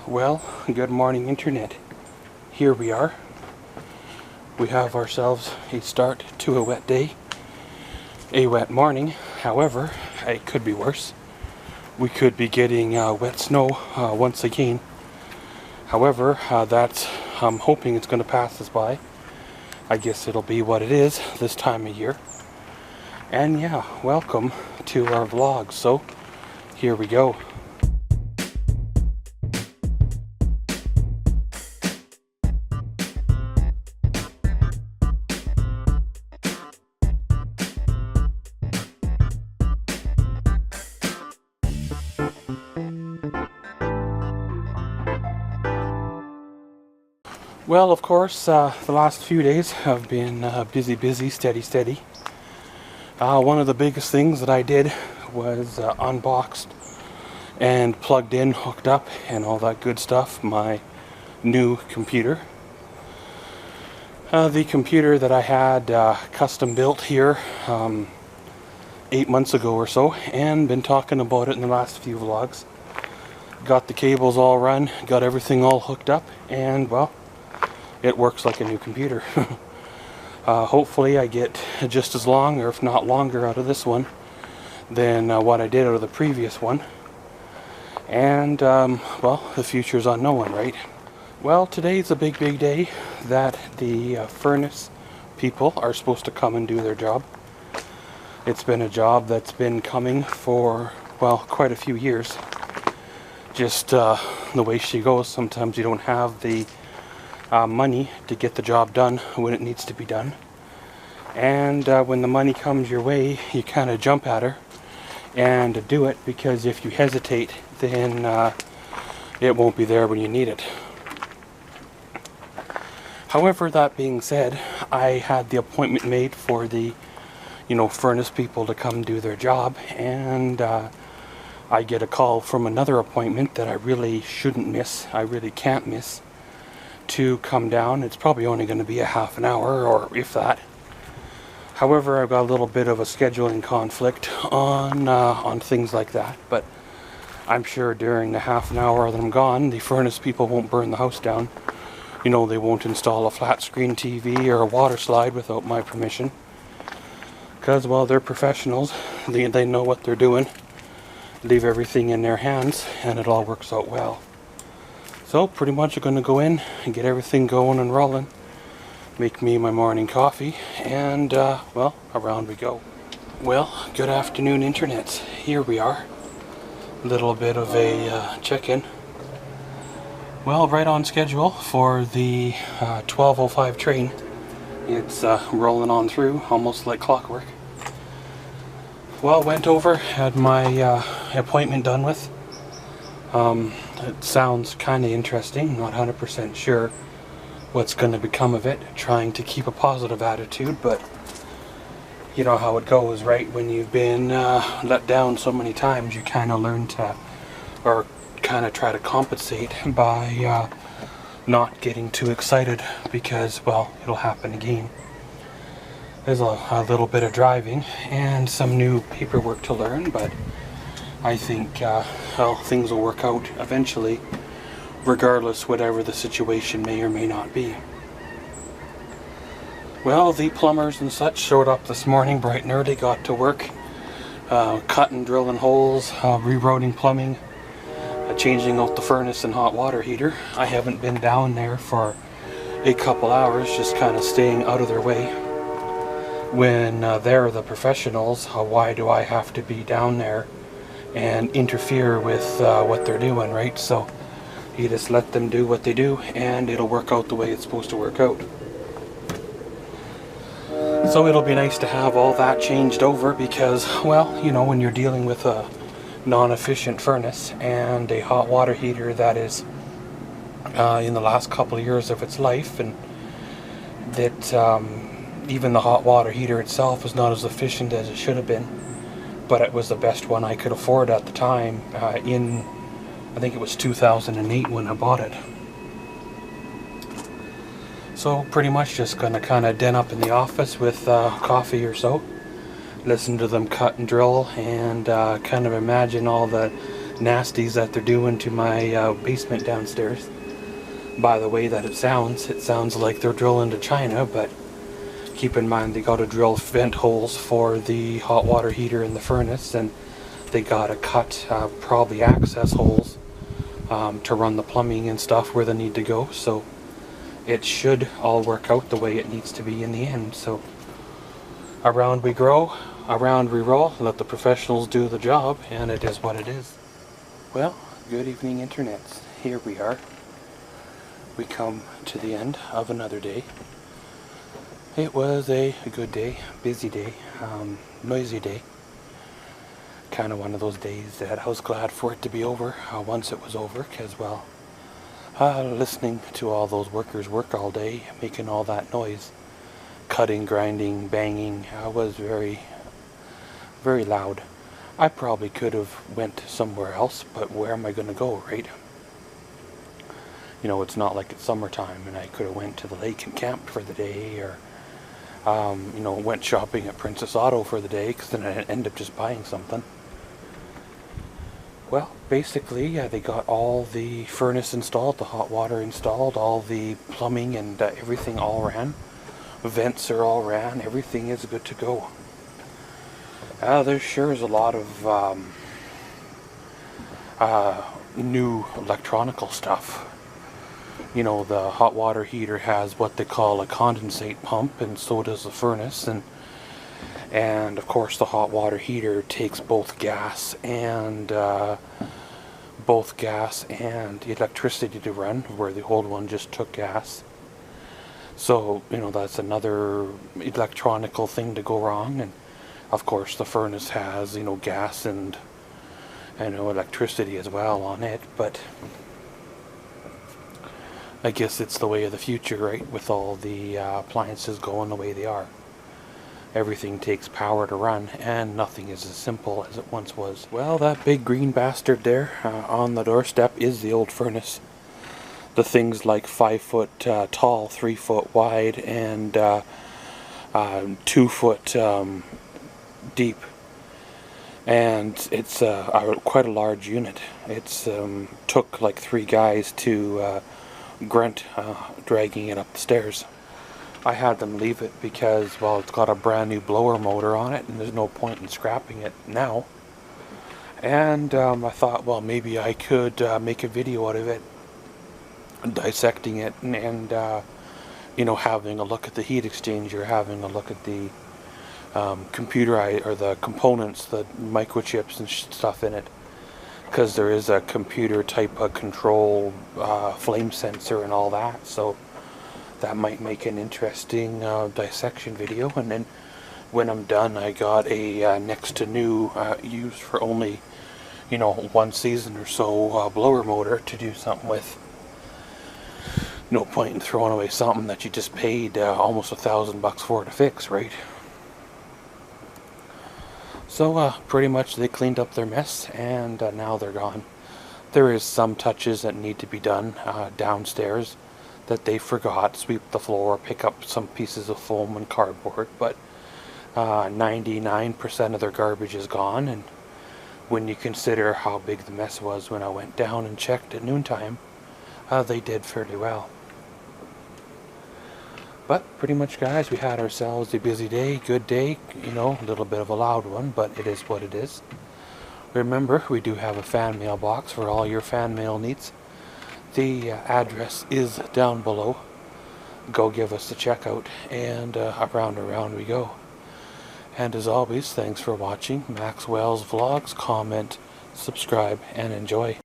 Well, good morning internet. Here we are. We have ourselves a start to a wet day. A wet morning. However, it could be worse. We could be getting wet snow once again. However, I'm hoping it's going to pass us by. I guess it'll be what it is this time of year. And yeah, welcome to our vlog. So, here we go. Well, of course, the last few days have been busy, steady. One of the biggest things that I did was unboxed and plugged in, hooked up, and all that good stuff, my new computer. The computer that I had custom built here 8 months ago or so, and been talking about it in the last few vlogs. Got the cables all run, got everything all hooked up, and well, it works like a new computer. Hopefully I get just as long, or if not longer, out of this one than what I did out of the previous one. And, well, the future's unknown, right? Well, today's a big day that the furnace people are supposed to come and do their job. It's been a job that's been coming for, well, quite a few years. Just the way she goes, sometimes you don't have the money to get the job done when it needs to be done, and when the money comes your way, you kind of jump at her and do it, because if you hesitate, then it won't be there when you need it. However, that being said, I had the appointment made for the furnace people to come do their job, and I get a call from another appointment that I really shouldn't miss, I really can't miss, to come down. It's probably only going to be a half an hour, or if that. However, I've got a little bit of a scheduling conflict on things like that, but I'm sure during the half an hour that I'm gone, the furnace people won't burn the house down. They won't install a flat screen TV or a water slide without my permission, because, well, they're professionals. They know what they're doing. Leave everything in their hands and it all works out well. So pretty much I'm going to go in and get everything going and rolling, make me my morning coffee, and well, around we go. Well, good afternoon internets. Here we are. A little bit of a check-in. Well, right on schedule for the 12:05 train. It's rolling on through, almost like clockwork. Well, went over, had my appointment done with. It sounds kind of interesting, not 100% sure what's going to become of it, trying to keep a positive attitude, but you know how it goes, right? When you've been let down so many times, you kind of learn to, or kind of try to compensate by not getting too excited, because, well, it'll happen again. There's a little bit of driving and some new paperwork to learn, but I think well, things will work out eventually, regardless whatever the situation may or may not be. Well, the plumbers and such showed up this morning bright and early, got to work, cutting, drilling holes, rerouting plumbing, changing out the furnace and hot water heater. I haven't been down there for a couple hours, just kind of staying out of their way. When they're the professionals, why do I have to be down there and interfere with what they're doing, right? So you just let them do what they do and it'll work out the way it's supposed to work out. So it'll be nice to have all that changed over, because, well, when you're dealing with a non-efficient furnace and a hot water heater that is in the last couple of years of its life, and that even the hot water heater itself is not as efficient as it should have been, but it was the best one I could afford at the time, in, I think it was 2008 when I bought it. So pretty much just gonna kind of den up in the office with coffee or so, listen to them cut and drill, and kind of imagine all the nasties that they're doing to my basement downstairs. By the way that it sounds like they're drilling to China, but keep in mind they gotta drill vent holes for the hot water heater in the furnace, and they gotta cut probably access holes to run the plumbing and stuff where they need to go. So it should all work out the way it needs to be in the end. So around we grow, around we roll, let the professionals do the job, and it is what it is. Well, good evening internets. Here we are. We come to the end of another day. It was a good day, busy day, noisy day. Kind of one of those days that I was glad for it to be over once it was over, because, well, listening to all those workers work all day, making all that noise, cutting, grinding, banging, was very, very loud. I probably could have went somewhere else, but where am I going to go, right? You know, it's not like it's summertime and I could have went to the lake and camped for the day, or you know, went shopping at Princess Auto for the day, because then I'd end up just buying something. Well, basically, they got all the furnace installed, the hot water installed, all the plumbing and everything all ran. Vents are all ran, everything is good to go. There sure is a lot of new electronical stuff. You know, the hot water heater has what they call a condensate pump, and so does the furnace, and of course the hot water heater takes both gas and electricity to run, where the old one just took gas. So, you know, that's another electronical thing to go wrong. And of course the furnace has, you know, gas and electricity as well on it, but I guess it's the way of the future, right? With all the appliances going the way they are. Everything takes power to run, and nothing is as simple as it once was. Well, that big green bastard there on the doorstep is the old furnace. The thing's like 5 foot tall, 3 foot wide, and 2 foot deep. And it's quite a large unit. It's took like 3 guys to grunt dragging it up the stairs. I had them leave it because, well, it's got a brand new blower motor on it and there's no point in scrapping it now. And I thought, well, maybe I could make a video out of it, dissecting it, and you know, having a look at the heat exchanger, having a look at the computer or the components, the microchips and stuff in it. Because there is a computer type of control flame sensor and all that, so that might make an interesting dissection video. And then when I'm done, I got a next to new, used for only, you know, 1 season or so blower motor to do something with. No point in throwing away something that you just paid almost $1,000 for to fix, right? So pretty much they cleaned up their mess, and now they're gone. There is some touches that need to be done downstairs that they forgot. Sweep the floor, pick up some pieces of foam and cardboard, but 99% of their garbage is gone. And when you consider how big the mess was when I went down and checked at noontime, they did fairly well. But pretty much, guys, we had ourselves a busy day, good day, you know, a little bit of a loud one, but it is what it is. Remember, we do have a fan mail box for all your fan mail needs. The address is down below. Go give us a check out, and around we go. And as always, thanks for watching Maxwell's Vlogs. Comment, subscribe, and enjoy.